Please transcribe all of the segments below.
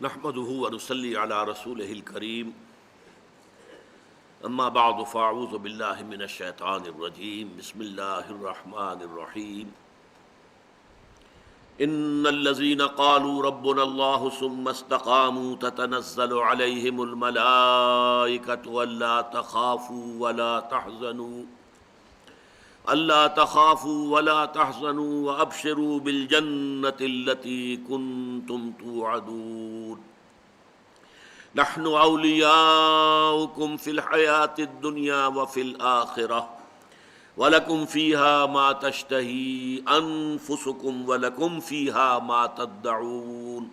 نحمده ونصلي على رسوله الكريم اما بعد فاعوذ بالله من الشيطان الرجيم بسم الله الرحمن الرحيم ان الذين قالوا ربنا الله ثم استقاموا تتنزل عليهم الملائكة ألا تخافوا ولا تحزنوا وأبشروا بالجنة التي كنتم توعدون نحن أولياؤكم في الحياة الدنيا وفي الآخرة ولكم فيها ما تشتهي أنفسكم ولكم فيها ما تدعون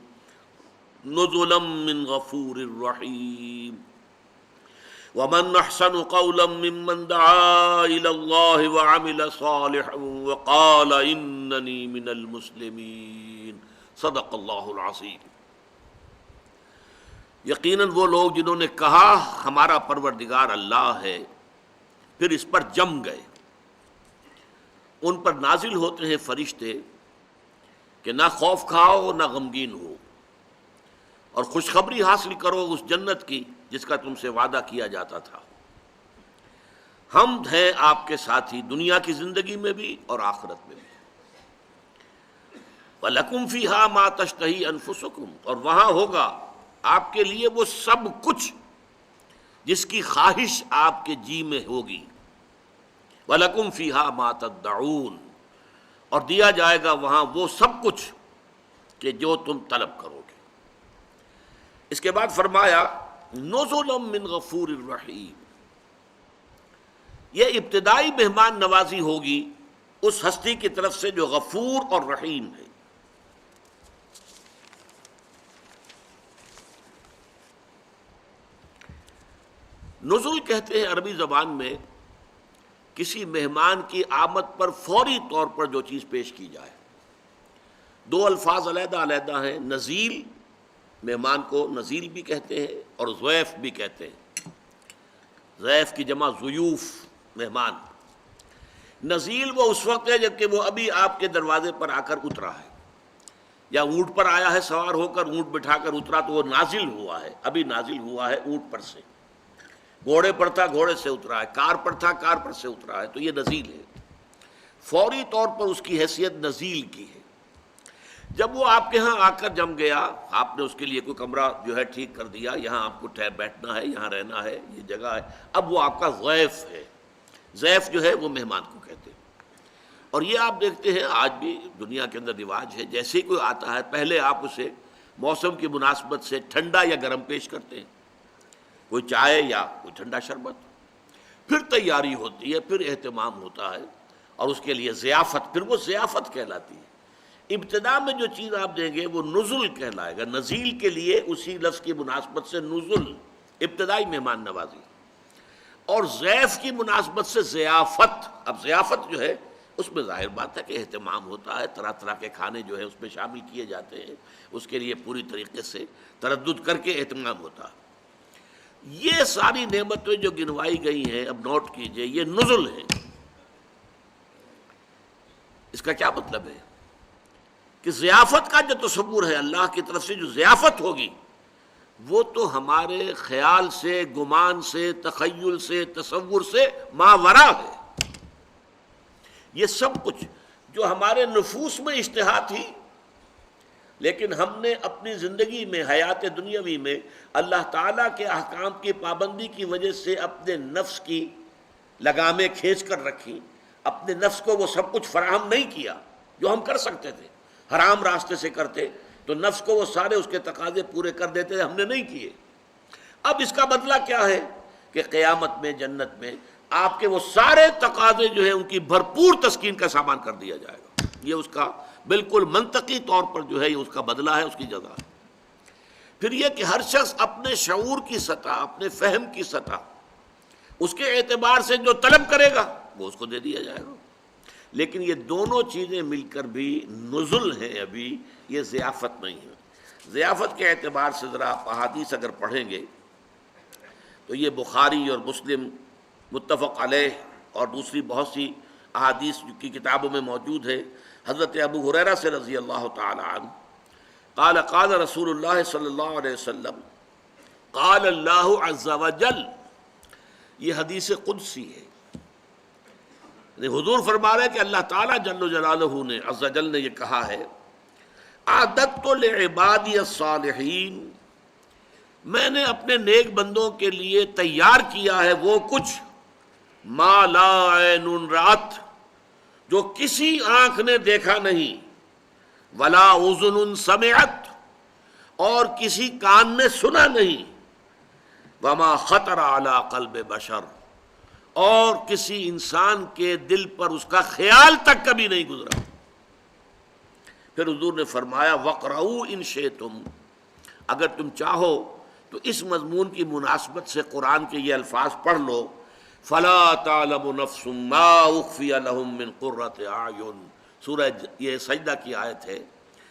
نزلا من غفور رحيم ومن احسن قولا ممن دعا الى الله وعمل صالحا وقال انني من المسلمين صدق اللہ العظیم۔ یقیناً وہ لوگ جنہوں نے کہا ہمارا پروردگار اللہ ہے پھر اس پر جم گئے، ان پر نازل ہوتے ہیں فرشتے کہ نہ خوف کھاؤ نہ غمگین ہو اور خوشخبری حاصل کرو اس جنت کی جس کا تم سے وعدہ کیا جاتا تھا۔ ہم ہیں آپ کے ساتھی دنیا کی زندگی میں بھی اور آخرت میں بھی۔ وَلَكُمْ فِيهَا مَا تَشْتَهِي أَنفُسُكُمْ، اور وہاں ہوگا آپ کے لیے وہ سب کچھ جس کی خواہش آپ کے جی میں ہوگی۔ وَلَكُمْ فِيهَا مَا تَدَّعُونَ، اور دیا جائے گا وہاں وہ سب کچھ کہ جو تم طلب کرو گے۔ اس کے بعد فرمایا نزلا من غفور الرحیم، یہ ابتدائی مہمان نوازی ہوگی اس ہستی کی طرف سے جو غفور اور رحیم ہے۔ نزول کہتے ہیں عربی زبان میں کسی مہمان کی آمد پر فوری طور پر جو چیز پیش کی جائے۔ دو الفاظ علیحدہ علیحدہ ہیں، نزیل، مہمان کو نزیل بھی کہتے ہیں اور ضیف بھی کہتے ہیں۔ ضیف کی جمع ضیوف، مہمان۔ نزیل وہ اس وقت ہے جبکہ وہ ابھی آپ کے دروازے پر آ کر اترا ہے، یا اونٹ پر آیا ہے سوار ہو کر، اونٹ بٹھا کر اترا تو وہ نازل ہوا ہے، ابھی نازل ہوا ہے اونٹ پر سے۔ گھوڑے پر تھا، گھوڑے سے اترا ہے، کار پر تھا، کار پر سے اترا ہے، تو یہ نزیل ہے۔ فوری طور پر اس کی حیثیت نزیل کی ہے۔ جب وہ آپ کے ہاں آ کر جم گیا، آپ نے اس کے لیے کوئی کمرہ جو ہے ٹھیک کر دیا، یہاں آپ کو بیٹھنا ہے، یہاں رہنا ہے، یہ جگہ ہے، اب وہ آپ کا ضیف ہے۔ ضیف جو ہے وہ مہمان کو کہتے ہیں۔ اور یہ آپ دیکھتے ہیں آج بھی دنیا کے اندر رواج ہے، جیسے ہی کوئی آتا ہے پہلے آپ اسے موسم کی مناسبت سے ٹھنڈا یا گرم پیش کرتے ہیں، کوئی چائے یا کوئی ٹھنڈا شربت، پھر تیاری ہوتی ہے، پھر اہتمام ہوتا ہے، اور اس کے لیے ضیافت، پھر وہ ضیافت کہلاتی ہے۔ ابتدا میں جو چیز آپ دیں گے وہ نزل کہلائے گا۔ نزیل کے لیے اسی لفظ کی مناسبت سے نزل، ابتدائی مہمان نوازی، اور ضیف کی مناسبت سے ضیافت۔ اب ضیافت جو ہے اس میں ظاہر بات ہے کہ اہتمام ہوتا ہے، طرح طرح کے کھانے جو ہے اس میں شامل کیے جاتے ہیں، اس کے لیے پوری طریقے سے تردد کر کے اہتمام ہوتا ہے۔ یہ ساری نعمتیں جو گنوائی گئی ہیں، اب نوٹ کیجئے، یہ نزل ہے۔ اس کا کیا مطلب ہے کہ ضیافت کا جو تصور ہے اللہ کی طرف سے جو ضیافت ہوگی، وہ تو ہمارے خیال سے، گمان سے، تخیل سے، تصور سے ماورا ہے۔ یہ سب کچھ جو ہمارے نفوس میں اشتہا تھی، لیکن ہم نے اپنی زندگی میں، حیات دنیاوی میں اللہ تعالیٰ کے احکام کی پابندی کی وجہ سے اپنے نفس کی لگامیں کھینچ کر رکھی، اپنے نفس کو وہ سب کچھ فراہم نہیں کیا جو ہم کر سکتے تھے۔ حرام راستے سے کرتے تو نفس کو وہ سارے اس کے تقاضے پورے کر دیتے تھے، ہم نے نہیں کیے۔ اب اس کا بدلہ کیا ہے کہ قیامت میں، جنت میں آپ کے وہ سارے تقاضے جو ہیں ان کی بھرپور تسکین کا سامان کر دیا جائے گا۔ یہ اس کا بالکل منطقی طور پر جو ہے یہ اس کا بدلہ ہے، اس کی جزا ہے۔ پھر یہ کہ ہر شخص اپنے شعور کی سطح، اپنے فہم کی سطح، اس کے اعتبار سے جو طلب کرے گا وہ اس کو دے دیا جائے گا۔ لیکن یہ دونوں چیزیں مل کر بھی نزل ہیں، ابھی یہ ضیافت نہیں ہے۔ ضیافت کے اعتبار سے ذرا احادیث اگر پڑھیں گے تو یہ بخاری اور مسلم متفق علیہ اور دوسری بہت سی احادیث کی کتابوں میں موجود ہے۔ حضرت ابو ہریرہ سے رضی اللہ تعالی عنہ قال قال رسول اللہ صلی اللہ علیہ وسلم قال اللہ عز وجل، یہ حدیث قدسی ہے، حضور فرما رہے ہیں کہ اللہ تعالیٰ جل جلالہ نے عز وجل نے یہ کہا ہے، اعددت لعبادی الصالحین، میں نے اپنے نیک بندوں کے لیے تیار کیا ہے وہ کچھ، ما لا عین رات، جو کسی آنکھ نے دیکھا نہیں، ولا اذن سمعت، اور کسی کان نے سنا نہیں، وما خطر علی قلب بشر، اور کسی انسان کے دل پر اس کا خیال تک کبھی نہیں گزرا۔ پھر حضور نے فرمایا وَقْرَؤُوا إِن شِئْتُمْ، اگر تم چاہو تو اس مضمون کی مناسبت سے قرآن کے یہ الفاظ پڑھ لو، فَلَا تَعْلَمُ نَفْسٌ مَّا أُخْفِيَ لَهُم مِّن قُرَّةِ أَعْيُنٍ، سورہ یہ سجدہ کی آیت ہے،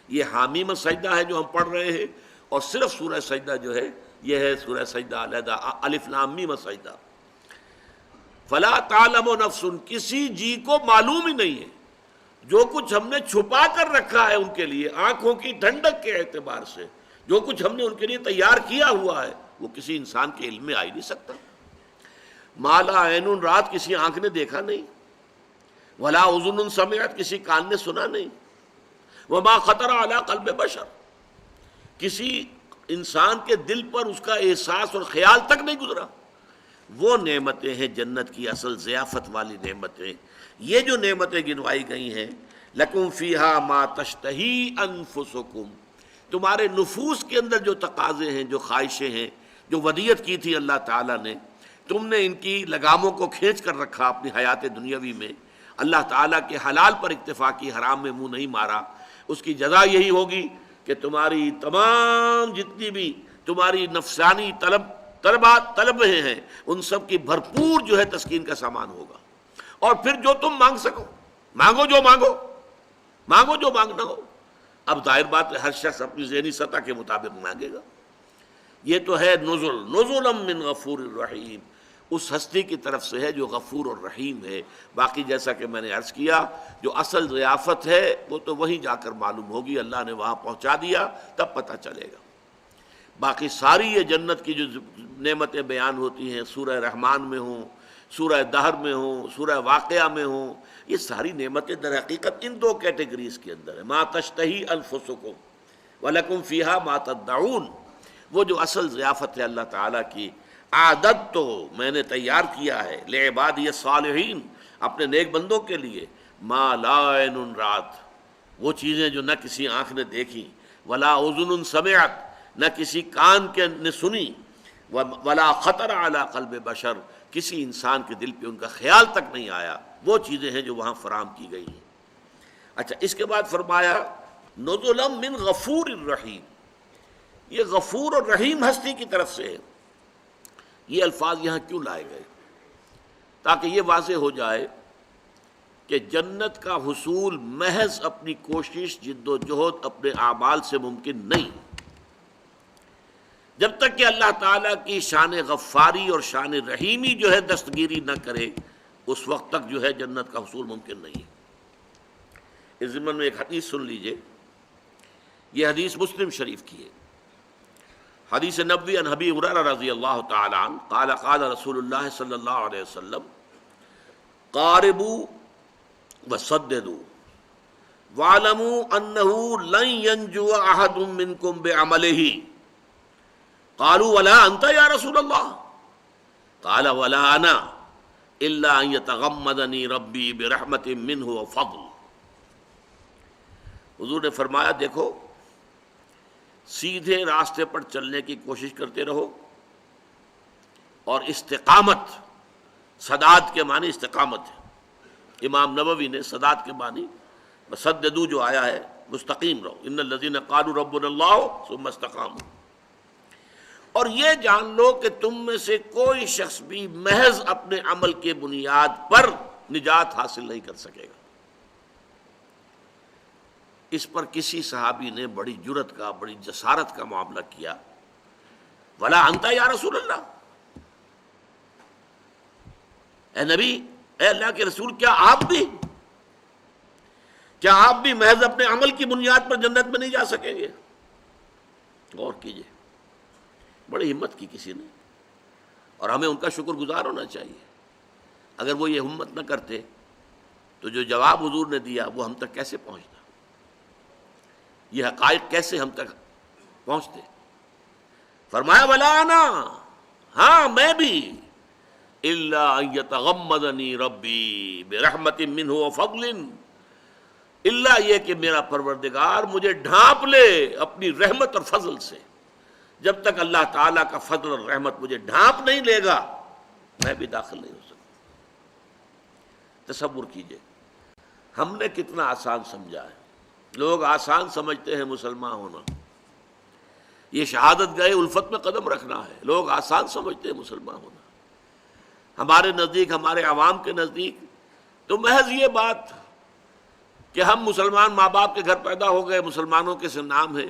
یہ حامیم سجدہ ہے جو ہم پڑھ رہے ہیں، اور صرف سورہ سجدہ جو ہے یہ ہے سورہ سجدہ علیحدہ الف لام میم سجدہ۔ فلا تعلم نفس، کسی جی کو معلوم ہی نہیں ہے، جو کچھ ہم نے چھپا کر رکھا ہے ان کے لیے آنکھوں کی ٹھنڈک کے اعتبار سے، جو کچھ ہم نے ان کے لیے تیار کیا ہوا ہے وہ کسی انسان کے علم میں آ ہی نہیں سکتا۔ ما لا عین رات، کسی آنکھ نے دیکھا نہیں، ولا اذن سمعت، کسی کان نے سنا نہیں، وما خطر علی قلب بشر، کسی انسان کے دل پر اس کا احساس اور خیال تک نہیں گزرا۔ وہ نعمتیں ہیں جنت کی اصل ضیافت والی نعمتیں، یہ جو نعمتیں گنوائی گئی ہیں، لکم فیہا ما تشتہی انفسکم، تمہارے نفوس کے اندر جو تقاضے ہیں، جو خواہشیں ہیں، جو ودیت کی تھی اللہ تعالیٰ نے، تم نے ان کی لگاموں کو کھینچ کر رکھا اپنی حیات دنیاوی میں، اللہ تعالیٰ کے حلال پر اکتفا کی، حرام میں منہ نہیں مارا، اس کی جزا یہی ہوگی کہ تمہاری تمام جتنی بھی تمہاری نفسانی طلبیں ہیں ان سب کی بھرپور جو ہے تسکین کا سامان ہوگا۔ اور پھر جو تم مانگ سکو، مانگو جو مانگو، مانگو جو مانگنا ہو۔ اب ظاہر بات ہے ہر شخص اپنی ذہنی سطح کے مطابق مانگے گا۔ یہ تو ہے نزلا من غفور الرحیم، اس ہستی کی طرف سے ہے جو غفور اور رحیم ہے۔ باقی جیسا کہ میں نے عرض کیا، جو اصل ضیافت ہے وہ تو وہیں جا کر معلوم ہوگی، اللہ نے وہاں پہنچا دیا تب پتہ چلے گا۔ باقی ساری یہ جنت کی جو نعمتیں بیان ہوتی ہیں، سورہ رحمان میں ہوں، سورہ دہر میں ہوں، سورہ واقعہ میں ہوں، یہ ساری نعمتیں در حقیقت ان دو کیٹیگریز کے اندر ہیں، ما تشتہی انفسکم ولکم فیہا ما تدعون۔ وہ جو اصل ضیافت ہے اللہ تعالیٰ کی، عادت تو میں نے تیار کیا ہے لعبادی الصالحین، اپنے نیک بندوں کے لیے، ما لا عین رات، وہ چیزیں جو نہ کسی آنکھ نے دیکھی، ولا اذن سمعت، نہ کسی کان کے نے سنی، ولا خطر علی قلب بشر، کسی انسان کے دل پہ ان کا خیال تک نہیں آیا، وہ چیزیں ہیں جو وہاں فراہم کی گئی ہیں۔ اچھا، اس کے بعد فرمایا نزلا من غفور الرحیم، یہ غفور اور رحیم ہستی کی طرف سے ہے۔ یہ الفاظ یہاں کیوں لائے گئے؟ تاکہ یہ واضح ہو جائے کہ جنت کا حصول محض اپنی کوشش، جد و جہد، اپنے اعمال سے ممکن نہیں۔ جب تک کہ اللہ تعالیٰ کی شان غفاری اور شان رحیمی جو ہے دستگیری نہ کرے، اس وقت تک جو ہے جنت کا حصول ممکن نہیں ہے۔ اس ضمن میں ایک حدیث سن لیجئے، یہ حدیث مسلم شریف کی ہے، حدیث نبوی عن ابی ہریرہ رضی اللہ تعالی عنہ قال قال رسول اللہ صلی اللہ علیہ وسلم قاربوا وسددوا واعلموا انه لن ينجو احد منكم بعمله قالوا ولا انت یا رسول اللہ قال ولا انا الا ان يتغمدني ربي برحمت منه وفضل۔ حضور نے فرمایا دیکھو، سیدھے راستے پر چلنے کی کوشش کرتے رہو، اور استقامت، سداد کے معنی استقامت ہے۔ امام نووی نے سداد کے معنی مسددو جو آیا ہے مستقیم رہو، ان الذین قالوا ربنا اللہ ثم استقاموا۔ اور یہ جان لو کہ تم میں سے کوئی شخص بھی محض اپنے عمل کے بنیاد پر نجات حاصل نہیں کر سکے گا۔ اس پر کسی صحابی نے بڑی جرأت کا، بڑی جسارت کا معاملہ کیا، ولا انت یا رسول اللہ، اے نبی، اے اللہ کے رسول، کیا آپ بھی محض اپنے عمل کی بنیاد پر جنت میں نہیں جا سکیں گے؟ غور کیجئے، بڑی ہمت کی کسی نے، اور ہمیں ان کا شکر گزار ہونا چاہیے۔ اگر وہ یہ ہمت نہ کرتے تو جو جواب حضور نے دیا وہ ہم تک کیسے پہنچتا، یہ حقائق کیسے ہم تک پہنچتے؟ فرمایا ولا انا، ہاں میں بھی، الا ان یتغمدنی ربی برحمت منہ وفضل، الا یہ کہ میرا پروردگار مجھے ڈھانپ لے اپنی رحمت اور فضل سے۔ جب تک اللہ تعالیٰ کا فضل اور رحمت مجھے ڈھانپ نہیں لے گا میں بھی داخل نہیں ہو سکتا۔ تصور کیجئے ہم نے کتنا آسان سمجھا ہے، لوگ آسان سمجھتے ہیں مسلمان ہونا، یہ شہادت گئے الفت میں قدم رکھنا ہے، لوگ آسان سمجھتے ہیں مسلمان ہونا۔ ہمارے نزدیک، ہمارے عوام کے نزدیک تو محض یہ بات کہ ہم مسلمان ماں باپ کے گھر پیدا ہو گئے، مسلمانوں کے سے نام ہے،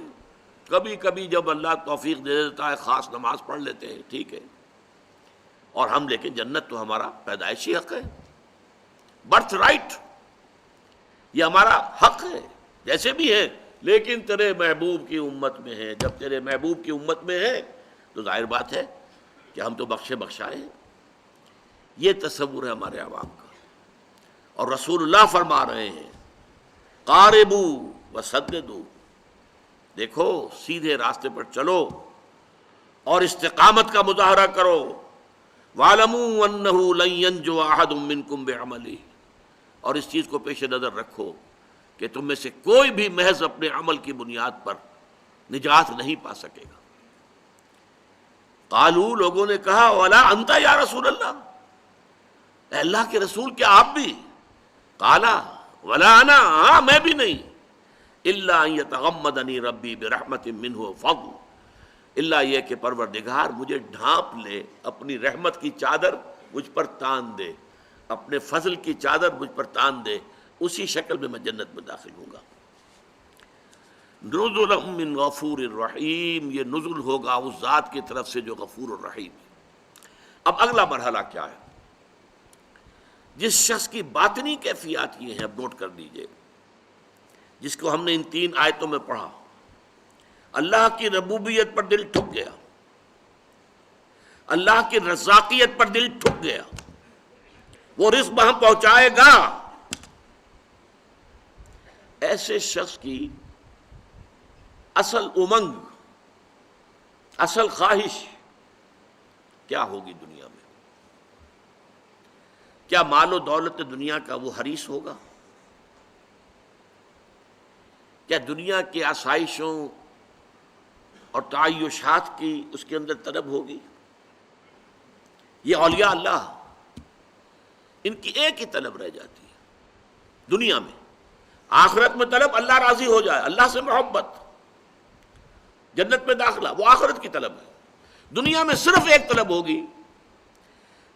کبھی کبھی جب اللہ توفیق دے دیتا ہے خاص نماز پڑھ لیتے ہیں، ٹھیک ہے، اور ہم لیکن جنت تو ہمارا پیدائشی حق ہے، برتھ رائٹ، یہ ہمارا حق ہے، جیسے بھی ہے، لیکن تیرے محبوب کی امت میں ہے، جب تیرے محبوب کی امت میں ہے تو ظاہر بات ہے کہ ہم تو بخشے بخشائے ہیں۔ یہ تصور ہے ہمارے عوام کا، اور رسول اللہ فرما رہے ہیں قاربو وسددو، دیکھو سیدھے راستے پر چلو اور استقامت کا مظاہرہ کرو، وَاعْلَمُوا أَنَّهُ لَن يَنْجُوَ أَحَدٌ مِّنكُمْ بِعَمَلِهِ، اور اس چیز کو پیش نظر رکھو کہ تم میں سے کوئی بھی محض اپنے عمل کی بنیاد پر نجات نہیں پا سکے گا۔ قالوا، لوگوں نے کہا وَلَا أَنْتَ يَا رسول اللہ، اے اللہ کے رسول کیا آپ بھی؟ قالا وَلَا أَنَا، ہاں میں بھی نہیں، إِلَّا أَن يَتَغَمَّدَنِي رَبِّي بِرَحْمَةٍ مِّنْهُ وَفَضْلٍ، اللہ یہ کہ پروردگار مجھے ڈھانپ لے، اپنی رحمت کی چادر مجھ پر تان دے، اپنے فضل کی چادر مجھ پر تان دے، اسی شکل میں جنت میں داخل ہوں گا۔ نزلا من غفور الرحیم، یہ نزل ہوگا اس ذات کی طرف سے جو غفور الرحیم ہے۔ اب اگلا مرحلہ کیا ہے؟ جس شخص کی باطنی کیفیات یہ ہیں، اب نوٹ کر لیجئے، جس کو ہم نے ان 3 آیتوں میں پڑھا، اللہ کی ربوبیت پر دل ٹھک گیا، اللہ کی رزاقیت پر دل ٹھک گیا، وہ رزق ہم پہنچائے گا، ایسے شخص کی اصل امنگ، اصل خواہش کیا ہوگی دنیا میں؟ کیا مال و دولت دنیا کا وہ حریص ہوگا؟ کیا دنیا کی آسائشوں اور تعیشات کی اس کے اندر طلب ہوگی؟ یہ اولیاء اللہ، ان کی ایک ہی طلب رہ جاتی ہے دنیا میں، آخرت میں طلب اللہ راضی ہو جائے، اللہ سے محبت، جنت میں داخلہ، وہ آخرت کی طلب ہے۔ دنیا میں صرف ایک طلب ہوگی،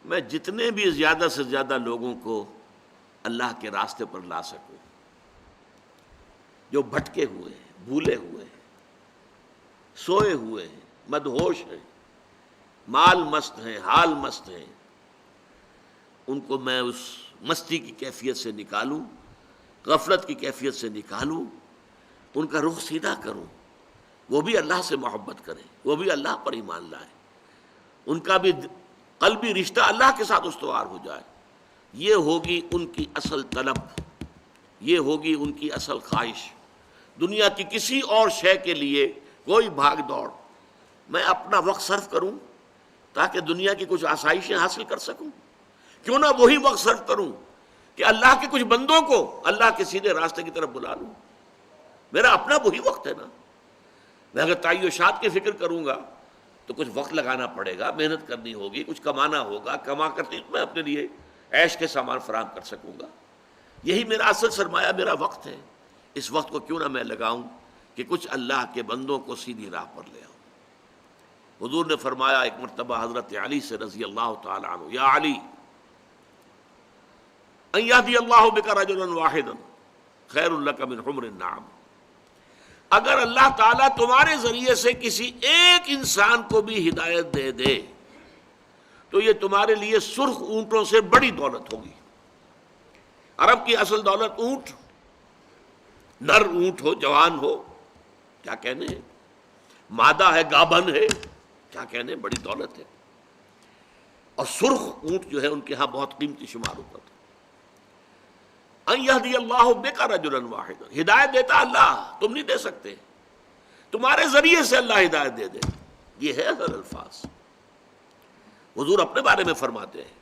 میں جتنے بھی زیادہ سے زیادہ لوگوں کو اللہ کے راستے پر لا سکوں، جو بھٹکے ہوئے ہیں، بھولے ہوئے ہیں، سوئے ہوئے ہیں، مدہوش ہیں، مال مست ہیں، حال مست ہیں، ان کو میں اس مستی کی کیفیت سے نکالوں، غفلت کی کیفیت سے نکالوں، ان کا رخ سیدھا کروں، وہ بھی اللہ سے محبت کریں، وہ بھی اللہ پر ایمان لائیں، ان کا بھی قلبی رشتہ اللہ کے ساتھ استوار ہو جائے۔ یہ ہوگی ان کی اصل طلب، یہ ہوگی ان کی اصل خواہش۔ دنیا کی کسی اور شے کے لیے کوئی بھاگ دوڑ، میں اپنا وقت صرف کروں تاکہ دنیا کی کچھ آسائشیں حاصل کر سکوں، کیوں نہ وہی وقت صرف کروں کہ اللہ کے کچھ بندوں کو اللہ کے سیدھے راستے کی طرف بلا لوں۔ میرا اپنا وہی وقت ہے نا، میں اگر تعیشات کی فکر کروں گا تو کچھ وقت لگانا پڑے گا، محنت کرنی ہوگی، کچھ کمانا ہوگا، کما کر میں اپنے لیے عیش کے سامان فراہم کر سکوں گا۔ یہی میرا اصل سرمایہ، میرا وقت ہے۔ اس وقت کو کیوں نہ میں لگاؤں کہ کچھ اللہ کے بندوں کو سیدھی راہ پر لے آؤں۔ حضور نے فرمایا ایک مرتبہ حضرت علی سے رضی اللہ تعالی عنہ، یا علی ان یہدی اللہ بک رجلا واحدا خیر لک من حمر النعم، اگر اللہ تعالیٰ تمہارے ذریعے سے کسی ایک انسان کو بھی ہدایت دے دے تو یہ تمہارے لیے سرخ اونٹوں سے بڑی دولت ہوگی۔ عرب کی اصل دولت اونٹ، نر اونٹ ہو، جوان ہو، کیا کہنے ہیں، مادہ ہے، گابن ہے، کیا کہنے، بڑی دولت ہے. اور سرخ اونٹ جو ہے ان کے ہاں بہت قیمتی شمار ہوتا تھا. ان یہدی اللہ بک رجلا واحدا، ہدایت دیتا اللہ، تم نہیں دے سکتے، تمہارے ذریعے سے اللہ ہدایت دے دے. یہ ہے اصل الفاظ. حضور اپنے بارے میں فرماتے ہیں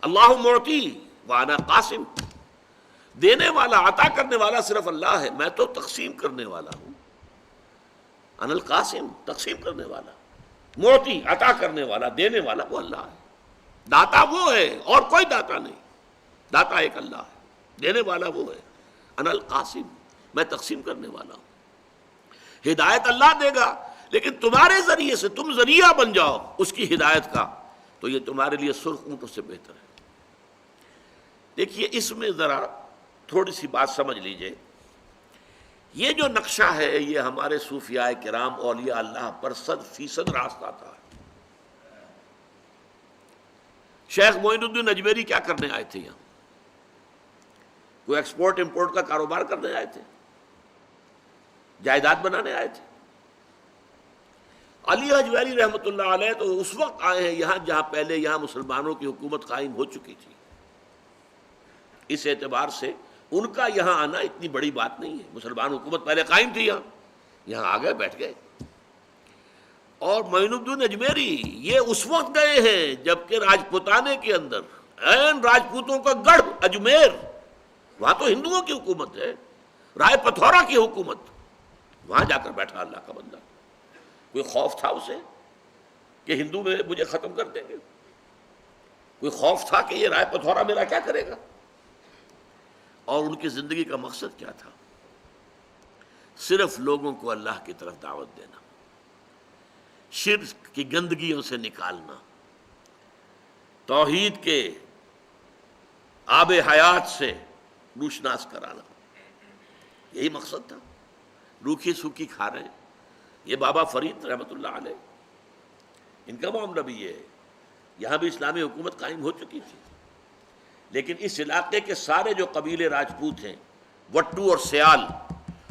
اللہ معطی وانا قاسم، دینے والا، عطا کرنے والا صرف اللہ ہے، میں تو تقسیم کرنے والا ہوں. انا القاسم، تقسیم کرنے والا. معطی، عطا کرنے والا، دینے والا وہ اللہ ہے. داتا وہ ہے اور کوئی داتا نہیں. داتا ایک اللہ ہے، دینے والا وہ ہے. انا القاسم، میں تقسیم کرنے والا ہوں. ہدایت اللہ دے گا، لیکن تمہارے ذریعے سے تم ذریعہ بن جاؤ اس کی ہدایت کا، تو یہ تمہارے لیے سرخ اونٹوں سے بہتر ہے. دیکھیے اس میں ذرا تھوڑی سی بات سمجھ لیجئے. یہ جو نقشہ ہے یہ ہمارے صوفیاء کرام اولیاء اللہ پر 100% راستہ تھا. شیخ معین الدین اجمیری کیا کرنے آئے تھے یہاں؟ کوئی ایکسپورٹ امپورٹ کا کاروبار کرنے آئے تھے؟ جائیداد بنانے آئے تھے؟ علی حجویری رحمۃ اللہ علیہ تو اس وقت آئے ہیں یہاں جہاں پہلے یہاں مسلمانوں کی حکومت قائم ہو چکی تھی. اس اعتبار سے ان کا یہاں آنا اتنی بڑی بات نہیں ہے. مسلمان حکومت پہلے قائم تھی یہاں آ گئے، بیٹھ گئے. اور معین الدین اجمیری یہ اس وقت گئے ہیں جبکہ راجپوتانے کے اندر عین راجپوتوں کا گڑھ اجمیر، وہاں تو ہندوؤں کی حکومت ہے، رائے پتھورا کی حکومت، وہاں جا کر بیٹھا اللہ کا بندہ. کوئی خوف تھا اسے کہ ہندو مجھے ختم کر دیں گے؟ کوئی خوف تھا کہ یہ رائے پتھورا میرا کیا کرے گا؟ اور ان کی زندگی کا مقصد کیا تھا؟ صرف لوگوں کو اللہ کی طرف دعوت دینا، شرک کی گندگیوں سے نکالنا، توحید کے آب حیات سے روشناس کرانا. یہی مقصد تھا. روکھی سوکھی کھا رہے ہیں. یہ بابا فرید رحمۃ اللہ علیہ، ان کا معاملہ بھی یہ ہے. یہاں بھی اسلامی حکومت قائم ہو چکی تھی، لیکن اس علاقے کے سارے جو قبیلے راجپوت ہیں، وٹو اور سیال،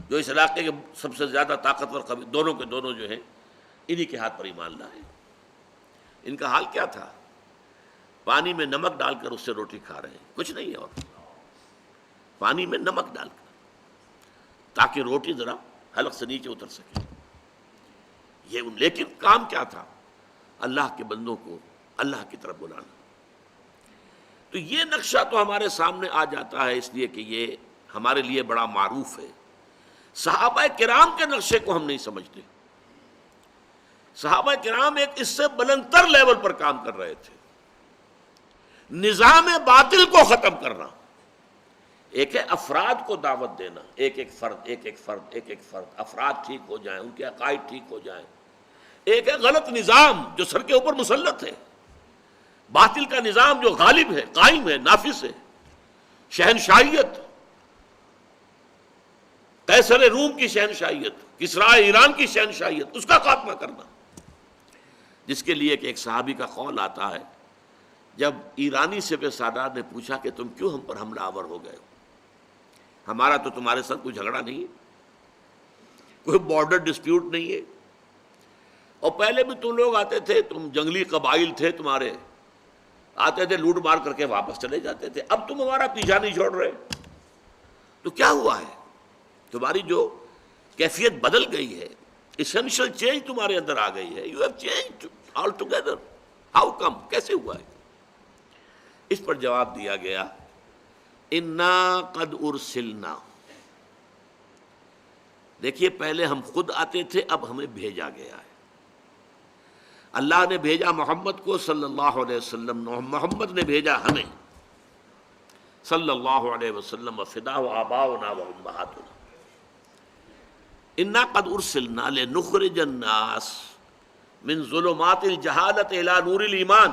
جو اس علاقے کے سب سے زیادہ طاقتور قبیلے، دونوں کے دونوں جو ہیں انہی کے ہاتھ پر ایمان لائے. ان کا حال کیا تھا؟ پانی میں نمک ڈال کر اس سے روٹی کھا رہے ہیں، کچھ نہیں ہے اور. پانی میں نمک ڈال کر تاکہ روٹی ذرا حلق سے نیچے اتر سکے. لیکن کام کیا تھا؟ اللہ کے بندوں کو اللہ کی طرف بلانا. تو یہ نقشہ تو ہمارے سامنے آ جاتا ہے اس لیے کہ یہ ہمارے لیے بڑا معروف ہے. صحابہ کرام کے نقشے کو ہم نہیں سمجھتے. صحابہ کرام ایک اس سے بلند تر لیول پر کام کر رہے تھے. نظام باطل کو ختم کرنا. ایک ہے افراد کو دعوت دینا، ایک ایک فرد، افراد ٹھیک ہو جائیں، ان کے عقائد ٹھیک ہو جائیں. ایک ہے غلط نظام جو سر کے اوپر مسلط ہے، باطل کا نظام جو غالب ہے، قائم ہے، نافذ ہے. شہنشاہیت، قیصر روم کی شہنشاہیت، کسریٰ ایران کی شہنشاہیت، اس کا خاتمہ کرنا. جس کے لیے کہ ایک صحابی کا قول آتا ہے، جب ایرانی سپہ سالار نے پوچھا کہ تم کیوں ہم پر حملہ آور ہو گئے ہو؟ ہمارا تو تمہارے ساتھ کوئی جھگڑا نہیں ہے، کوئی بارڈر ڈسپیوٹ نہیں ہے، اور پہلے بھی تم لوگ آتے تھے، تم جنگلی قبائل تھے، تمہارے آتے تھے، لوٹ مار کر کے واپس چلے جاتے تھے، اب تم ہمارا پیچھا نہیں چھوڑ رہے، تو کیا ہوا ہے؟ تمہاری جو کیفیت بدل گئی ہے، ایسنشل چینج تمہارے اندر آ گئی ہے. You have changed all together. How come? کیسے ہوا ہے؟ اس پر جواب دیا گیا، انا قد ارسلنا. دیکھیے پہلے ہم خود آتے تھے، اب ہمیں بھیجا گیا ہے. اللہ نے بھیجا محمد کو صلی اللہ علیہ وسلم، محمد نے بھیجا ہمیں صلی اللہ علیہ وسلم. فداء آباؤنا و امہاتنا. انا قد ارسلنا لنخرج الناس من ظلمات الجہالت الی نور الایمان.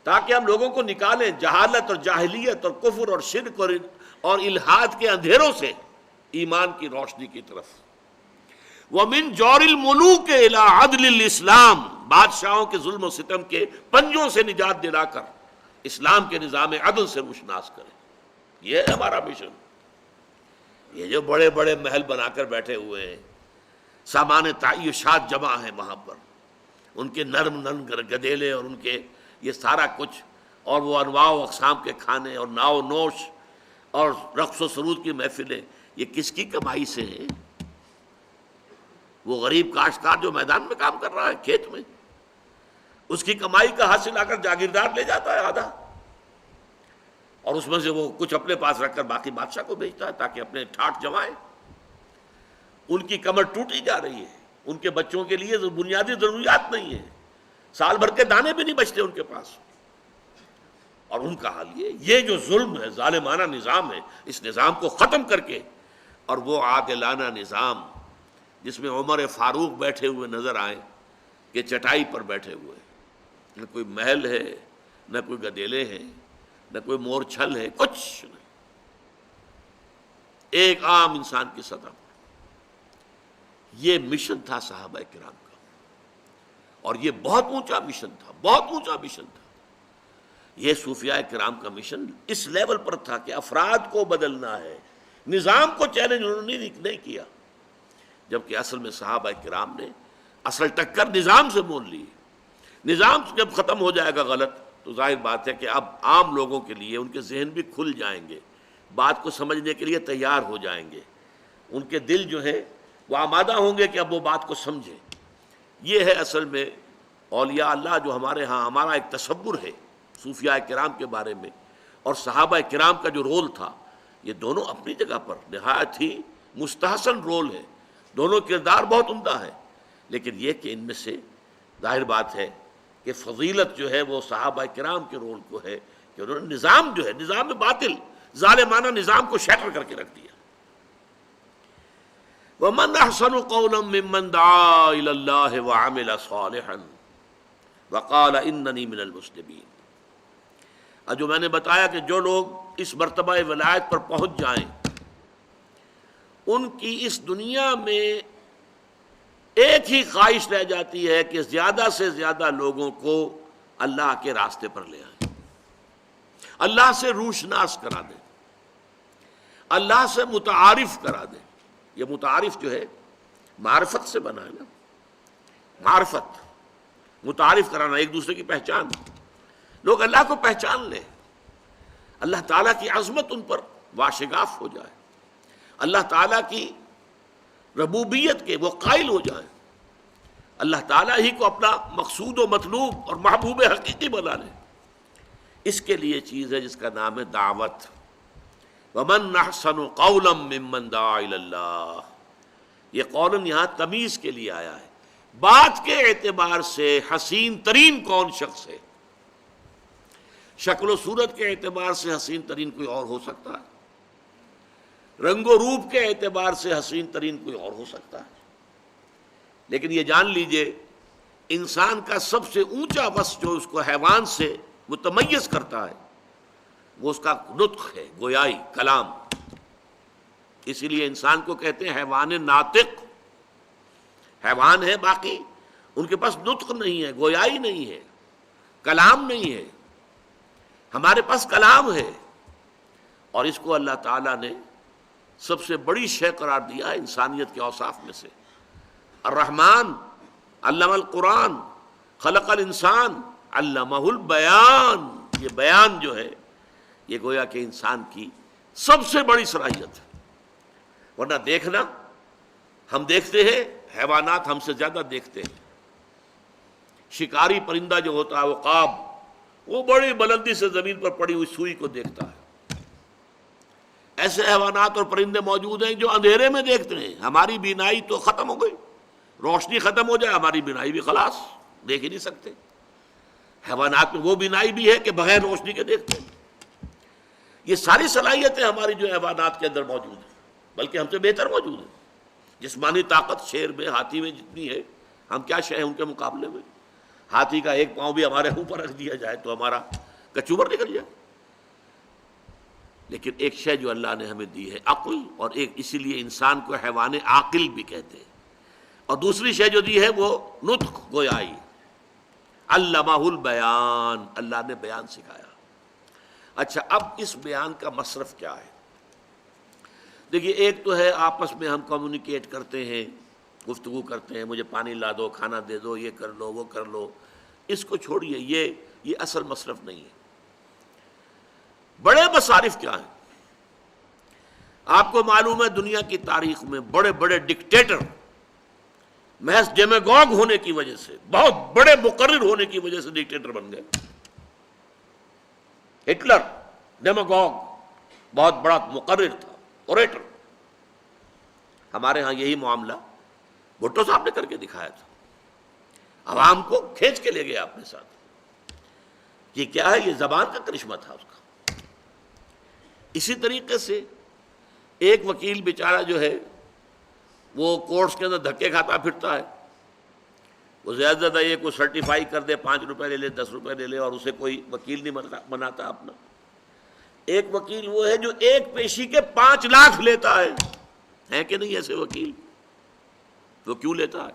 تاکہ ہم لوگوں کو نکالیں جہالت اور جاہلیت اور کفر اور شرک اور الحاد کے اندھیروں سے ایمان کی روشنی کی طرف. وَمِن جَوْرِ الْمُلُوكِ إِلَىٰ عَدْلِ الْإِسْلَامِ. بادشاہوں کے ظلم و ستم کے پنجوں سے نجات دلا کر اسلام کے نظام عدل سے روشناس کریں. یہ ہے ہمارا مشن. یہ جو بڑے بڑے محل بنا کر بیٹھے ہوئے ہیں، سامان تعیشات جمع ہے وہاں پر، ان کے نرم نرم گدیلے اور ان کے یہ سارا کچھ، اور وہ انواع و اقسام کے کھانے اور ناو نوش اور رقص و سرود کی محفلیں، یہ کس کی کمائی سے ہیں؟ وہ غریب کاشتکار جو میدان میں کام کر رہا ہے کھیت میں، اس کی کمائی کا حاصل آ کر جاگیردار لے جاتا ہے آدھا، اور اس میں سے وہ کچھ اپنے پاس رکھ کر باقی بادشاہ کو بھیجتا ہے تاکہ اپنے ٹھاٹ جمائے۔ ان کی کمر ٹوٹی جا رہی ہے، ان کے بچوں کے لیے بنیادی ضروریات نہیں ہیں، سال بھر کے دانے بھی نہیں بچتے ان کے پاس، اور ان کا حال یہ جو ظلم ہے، ظالمانہ نظام ہے، اس نظام کو ختم کر کے، اور وہ عادلانہ نظام جس میں عمر فاروق بیٹھے ہوئے نظر آئے کہ چٹائی پر بیٹھے ہوئے، نہ کوئی محل ہے، نہ کوئی گدیلے ہیں، نہ کوئی مور چھل ہے، کچھ نہیں، ایک عام انسان کی سطح پر۔ یہ مشن تھا صحابہ کرام کا، اور یہ بہت اونچا مشن تھا، بہت اونچا مشن تھا۔ یہ صوفیاء کرام کا مشن اس لیول پر تھا کہ افراد کو بدلنا ہے، نظام کو چیلنج انہوں نے نہیں کیا، جبکہ اصل میں صحابہ کرام نے اصل ٹکر نظام سے مول لی۔ نظام جب ختم ہو جائے گا غلط تو ظاہر بات ہے کہ اب عام لوگوں کے لیے ان کے ذہن بھی کھل جائیں گے، بات کو سمجھنے کے لیے تیار ہو جائیں گے، ان کے دل جو ہے وہ آمادہ ہوں گے کہ اب وہ بات کو سمجھیں۔ یہ ہے اصل میں اولیاء اللہ جو ہمارے ہاں ہمارا ایک تصور ہے صوفیاء کرام کے بارے میں، اور صحابہ کرام کا جو رول تھا، یہ دونوں اپنی جگہ پر نہایت ہی مستحسن رول ہے، دونوں کردار بہت عمدہ ہے، لیکن یہ کہ ان میں سے ظاہر بات ہے کہ فضیلت جو ہے وہ صحابہ کرام کے رول کو ہے کہ انہوں نے نظام جو ہے، نظام باطل ظالمانہ نظام کو شیٹر کر کے رکھ دیا۔ وَمَنْ أَحْسَنُ قَوْلًا مِّمَّنْ دَعَا إِلَى اللَّهِ وَعَمِلَ صَالِحًا وَقَالَ إِنَّنِي مِنَ الْمُسْلِمِينَ۔ جو میں نے بتایا کہ جو لوگ اس مرتبہ ولایت پر پہنچ جائیں، ان کی اس دنیا میں ایک ہی خواہش رہ جاتی ہے کہ زیادہ سے زیادہ لوگوں کو اللہ کے راستے پر لے آئیں، اللہ سے روشناس کرا دیں، اللہ سے متعارف کرا دیں۔ یہ متعارف جو ہے معرفت سے بنا ہے نا، معرفت، متعارف کرانا، ایک دوسرے کی پہچان، لوگ اللہ کو پہچان لیں، اللہ تعالیٰ کی عظمت ان پر واشگاف ہو جائے، اللہ تعالیٰ کی ربوبیت کے وہ قائل ہو جائیں، اللہ تعالیٰ ہی کو اپنا مقصود و مطلوب اور محبوب حقیقی بنا لیں۔ اس کے لیے چیز ہے جس کا نام ہے دعوت۔ وَمَنْ أَحْسَنُ قَوْلًا مِّمَّنْ دَعَا إِلَى اللَّهِ، یہ قولاً یہاں تمیز کے لیے آیا ہے، بات کے اعتبار سے حسین ترین کون شخص ہے؟ شکل و صورت کے اعتبار سے حسین ترین کوئی اور ہو سکتا ہے، رنگ و روپ کے اعتبار سے حسین ترین کوئی اور ہو سکتا ہے، لیکن یہ جان لیجئے انسان کا سب سے اونچا وصف جو اس کو حیوان سے متمیز کرتا ہے وہ اس کا نطق ہے، گویائی، کلام۔ اسی لیے انسان کو کہتے ہیں حیوان ناطق، حیوان ہے باقی ان کے پاس نطق نہیں ہے، گویائی نہیں ہے، کلام نہیں ہے، ہمارے پاس کلام ہے، اور اس کو اللہ تعالیٰ نے سب سے بڑی شے قرار دیا ہے انسانیت کے اوصاف میں سے۔ الرحمن علم القرآن خلق الانسان علمہ البیان، یہ بیان جو ہے یہ گویا کہ انسان کی سب سے بڑی صلاحیت ہے، ورنہ دیکھنا ہم دیکھتے ہیں، حیوانات ہم سے زیادہ دیکھتے ہیں۔ شکاری پرندہ جو ہوتا ہے عقاب، وہ بڑی بلندی سے زمین پر پڑی ہوئی سوئی کو دیکھتا ہے۔ ایسے حیوانات اور پرندے موجود ہیں جو اندھیرے میں دیکھتے ہیں، ہماری بینائی تو ختم ہو گئی، روشنی ختم ہو جائے ہماری بینائی بھی خلاص، دیکھ ہی نہیں سکتے۔ حیوانات میں وہ بینائی بھی ہے کہ بغیر روشنی کے دیکھتے ہیں۔ یہ ساری صلاحیتیں ہماری جو حیوانات کے اندر موجود ہیں، بلکہ ہم سے بہتر موجود ہیں۔ جسمانی طاقت شیر میں، ہاتھی میں جتنی ہے، ہم کیا شے ہیں ان کے مقابلے میں؟ ہاتھی کا ایک پاؤں بھی ہمارے اوپر رکھ دیا جائے تو ہمارا کچوبر نکل جائے۔ لیکن ایک شے جو اللہ نے ہمیں دی ہے عقل، اور ایک اسی لیے انسان کو حیوان عاقل بھی کہتے ہیں، اور دوسری شے جو دی ہے وہ نطق، گویائی، علمہ البیان، اللہ نے بیان سکھایا۔ اچھا، اب اس بیان کا مصرف کیا ہے؟ دیکھیے، ایک تو ہے آپس میں ہم کمیونیکیٹ کرتے ہیں، گفتگو کرتے ہیں، مجھے پانی لا دو، کھانا دے دو، یہ کر لو، وہ کر لو، اس کو چھوڑیے، یہ اصل مصرف نہیں ہے۔ بڑے مصارف کیا ہیں؟ آپ کو معلوم ہے دنیا کی تاریخ میں بڑے بڑے ڈکٹیٹر محض ڈیمیگوگ ہونے کی وجہ سے، بہت بڑے مقرر ہونے کی وجہ سے ڈکٹیٹر بن گئے۔ ہٹلر ڈیمیگوگ، بہت بڑا مقرر تھا، اوریٹر۔ ہمارے ہاں یہی معاملہ بھٹو صاحب نے کر کے دکھایا تھا، عوام کو کھینچ کے لے گیا اپنے ساتھ۔ یہ کیا ہے؟ یہ زبان کا کرشمہ تھا اس کا۔ اسی طریقے سے ایک وکیل بیچارہ جو ہے وہ کورٹس کے اندر دھکے کھاتا پھرتا ہے، وہ زیادہ زیادہ یہ کوئی سرٹیفائی کر دے، 5 روپے لے لے، 10 روپے لے لے، اور اسے کوئی وکیل نہیں بناتا اپنا۔ ایک وکیل وہ ہے جو ایک پیشی کے 5 لاکھ لیتا ہے کہ نہیں ایسے وکیل؟ وہ کیوں لیتا ہے؟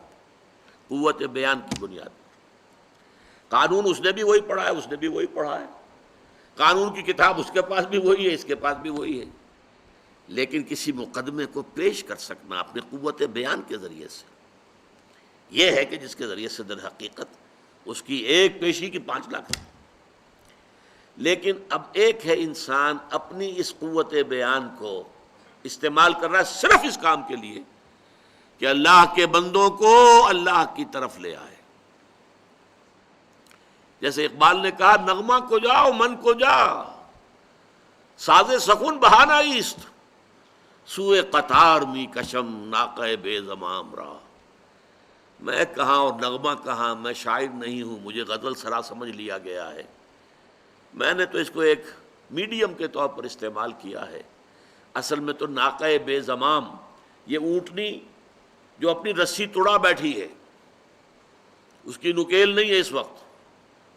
قوت بیان کی بنیاد پر۔ قانون اس نے بھی وہی پڑھا ہے، اس نے بھی وہی پڑھا ہے، قانون کی کتاب اس کے پاس بھی وہی ہے، اس کے پاس بھی وہی ہے، لیکن کسی مقدمے کو پیش کر سکنا اپنے قوت بیان کے ذریعے سے، یہ ہے کہ جس کے ذریعے سے در حقیقت اس کی ایک پیشی کی 5 لاکھ۔ لیکن اب ایک ہے انسان اپنی اس قوت بیان کو استعمال کر رہا ہے صرف اس کام کے لیے کہ اللہ کے بندوں کو اللہ کی طرف لے آئے۔ جیسے اقبال نے کہا، نغمہ کو جاؤ من کو جا، ساز سخن بہانہ ایست، سوئے قطار می کشم ناقہ بے زمام را۔ میں کہاں اور نغمہ کہاں، میں شاعر نہیں ہوں، مجھے غزل سرا سمجھ لیا گیا ہے، میں نے تو اس کو ایک میڈیم کے طور پر استعمال کیا ہے۔ اصل میں تو ناقہ بے زمام، یہ اونٹنی جو اپنی رسی توڑا بیٹھی ہے، اس کی نکیل نہیں ہے، اس وقت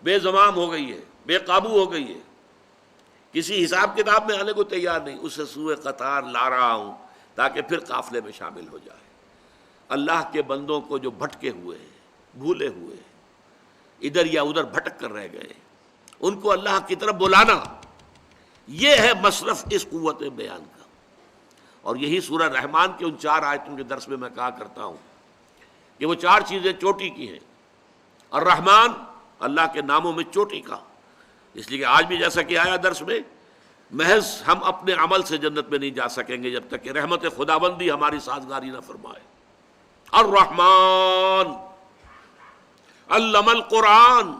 بے زمام ہو گئی ہے، بے قابو ہو گئی ہے، کسی حساب کتاب میں آنے کو تیار نہیں، اسے سوئے قطار لا رہا ہوں تاکہ پھر قافلے میں شامل ہو جائے۔ اللہ کے بندوں کو جو بھٹکے ہوئے ہیں، بھولے ہوئے ہیں، ادھر یا ادھر بھٹک کر رہ گئے، ان کو اللہ کی طرف بلانا، یہ ہے مصرف اس قوت بیان کا۔ اور یہی سورہ رحمان کے ان 4 آیتوں کے درس میں میں کہا کرتا ہوں کہ وہ 4 چیزیں چوٹی کی ہیں۔ الرحمن، اللہ کے ناموں میں چوٹی کا، اس لیے کہ آج بھی جیسا کہ آیا درس میں، محض ہم اپنے عمل سے جنت میں نہیں جا سکیں گے جب تک کہ رحمت خداوندی ہماری سازگاری نہ فرمائے۔ الرحمن علم القرآن،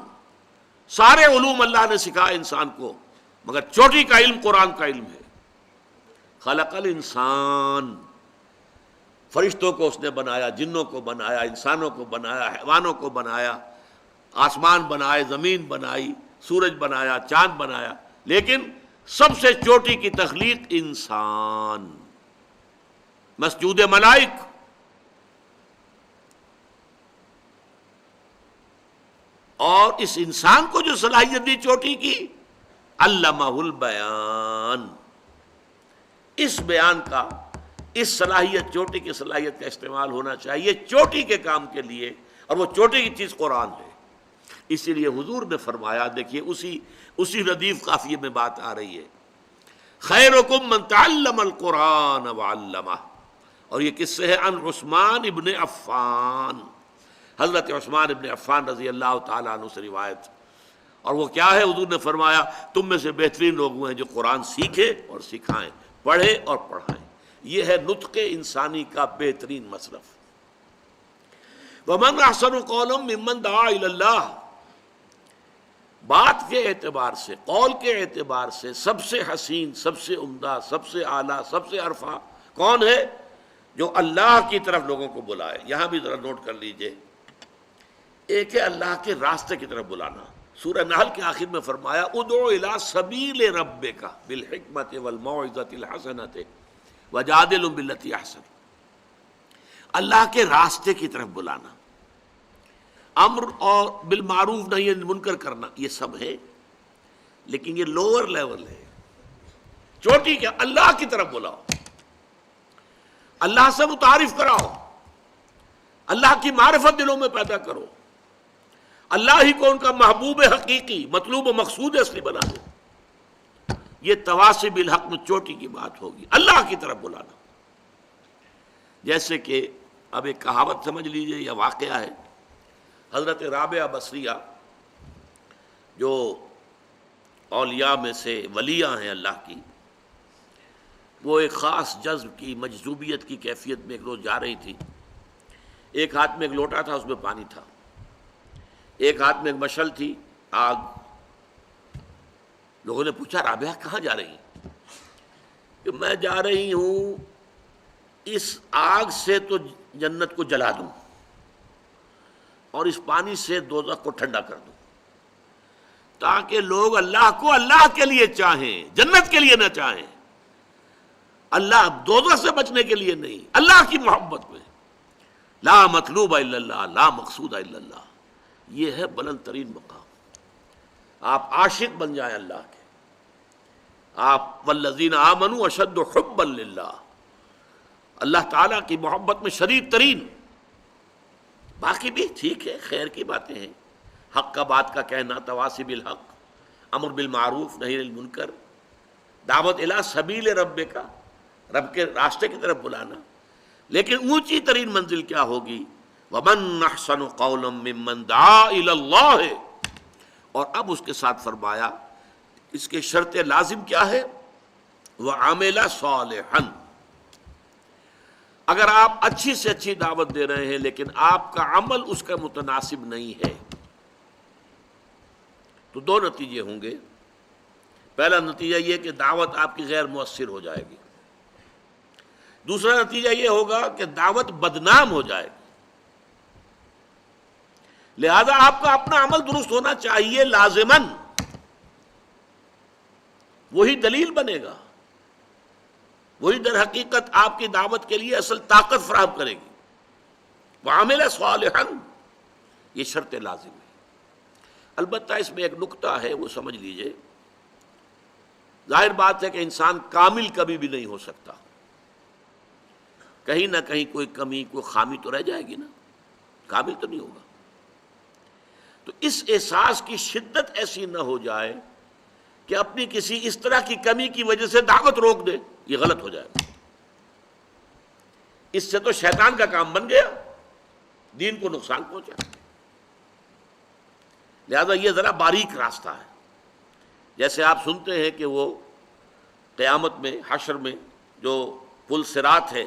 سارے علوم اللہ نے سکھائے انسان کو، مگر چوٹی کا علم قرآن کا علم ہے۔ خلق الانسان، فرشتوں کو اس نے بنایا، جنوں کو بنایا، انسانوں کو بنایا، حیوانوں کو بنایا، آسمان بنائے، زمین بنائی، سورج بنایا، چاند بنایا، لیکن سب سے چوٹی کی تخلیق انسان، مسجود ملائک۔ اور اس انسان کو جو صلاحیت دی چوٹی کی، علمہ البیان، اس بیان کا، اس صلاحیت، چوٹی کی صلاحیت کا استعمال ہونا چاہیے چوٹی کے کام کے لیے، اور وہ چوٹی کی چیز قرآن ہے۔ اسی لیے حضور نے فرمایا، دیکھیے اسی ردیف قافیے میں بات آ رہی ہے، خیرکم من تعلم القرآن وعلمہ، اور یہ کس سے ہے؟ عن عثمان ابن عفان، حضرت عثمان ابن عفان رضی اللہ تعالیٰ عنہ سے روایت۔ اور وہ کیا ہے؟ حضور نے فرمایا، تم میں سے بہترین لوگ وہ ہیں جو قرآن سیکھے اور سکھائیں، پڑھے اور پڑھائیں۔ یہ ہے نطق انسانی کا بہترین مصرف۔ وَمَنْ أَحْسَنُ قَوْلًا مِّمَّنْ دَعَا إِلَى اللَّهِ، بات کے اعتبار سے، قول کے اعتبار سے سب سے حسین، سب سے عمدہ، سب سے اعلیٰ، سب سے عرفہ کون ہے؟ جو اللہ کی طرف لوگوں کو بلائے۔ یہاں بھی ذرا نوٹ کر لیجئے، ایک ہے اللہ کے راستے کی طرف بلانا۔ سورہ نحل کے آخر میں فرمایا، ادعو الی سبیل ربک بالحکمۃ والموعظۃ الحسنۃ وجادلھم باللتی احسن، اللہ کے راستے کی طرف بلانا، امر اور بالمعروف نہی عن المنکر کرنا، یہ سب ہے، لیکن یہ لوور لیول ہے۔ چوٹی کیا؟ اللہ کی طرف بلاؤ، اللہ سے متعارف کراؤ، اللہ کی معرفت دلوں میں پیدا کرو، اللہ ہی کو ان کا محبوب حقیقی، مطلوب و مقصود اصلی بنا دو۔ یہ تواصی بالحق میں چوٹی کی بات ہوگی، اللہ کی طرف بلانا۔ جیسے کہ اب ایک کہاوت سمجھ لیجئے یا واقعہ ہے. حضرت رابعہ بصریہ جو اولیاء میں سے ولیہ ہیں اللہ کی، وہ ایک خاص جذب کی مجذوبیت کی کیفیت میں ایک روز جا رہی تھی. ایک ہاتھ میں ایک لوٹا تھا، اس میں پانی تھا، ایک ہاتھ میں ایک مشعل تھی، آگ. لوگوں نے پوچھا رابعہ کہاں جا رہی ہیں؟ کہ میں جا رہی ہوں اس آگ سے تو جنت کو جلا دوں اور اس پانی سے دوزخ کو ٹھنڈا کر دوں، تاکہ لوگ اللہ کو اللہ کے لیے چاہیں، جنت کے لیے نہ چاہیں. اللہ دوزخ سے بچنے کے لیے نہیں، اللہ کی محبت میں. لا مطلوب الا اللہ، لا مقصود الا اللہ. یہ ہے بلند ترین مقام. آپ عاشق بن جائیں اللہ کے. آپ والذین آمنوا اشد حبا للہ، اللہ تعالیٰ کی محبت میں شدید ترین. باقی بھی ٹھیک ہے، خیر کی باتیں ہیں، حق کا بات کا کہنا، تواصی بالحق، امر بالمعروف نہی عن المنکر، دعوت الی سبیل ربک، رب کے راستے کی طرف بلانا. لیکن اونچی ترین منزل کیا ہوگی؟ وَمَنْ أَحْسَنُ قَوْلًا مِّمَّنْ دَعَا إِلَى اللَّهِ. اور اب اس کے ساتھ فرمایا اس کے شرط لازم کیا ہے؟ وَعَمِلَ صَالِحًا. اگر آپ اچھی سے اچھی دعوت دے رہے ہیں لیکن آپ کا عمل اس کا متناسب نہیں ہے تو دو نتیجے ہوں گے. پہلا نتیجہ یہ کہ دعوت آپ کی غیر مؤثر ہو جائے گی. دوسرا نتیجہ یہ ہوگا کہ دعوت بدنام ہو جائے گی. لہذا آپ کا اپنا عمل درست ہونا چاہیے لازماً، وہی دلیل بنے گا، وہی در حقیقت آپ کی دعوت کے لیے اصل طاقت فراہم کرے گی. وَعَمِلَ صَالِحًا، یہ شرط لازم ہے. البتہ اس میں ایک نکتہ ہے، وہ سمجھ لیجئے. ظاہر بات ہے کہ انسان کامل کبھی بھی نہیں ہو سکتا، کہیں نہ کہیں کوئی کمی، کوئی خامی تو رہ جائے گی نا، کامل تو نہیں ہوگا. تو اس احساس کی شدت ایسی نہ ہو جائے کہ اپنی کسی اس طرح کی کمی کی وجہ سے دعوت روک دے. یہ غلط ہو جائے گا. اس سے تو شیطان کا کام بن گیا، دین کو نقصان پہنچا. لہذا یہ ذرا باریک راستہ ہے. جیسے آپ سنتے ہیں کہ وہ قیامت میں، حشر میں جو پل صراط ہے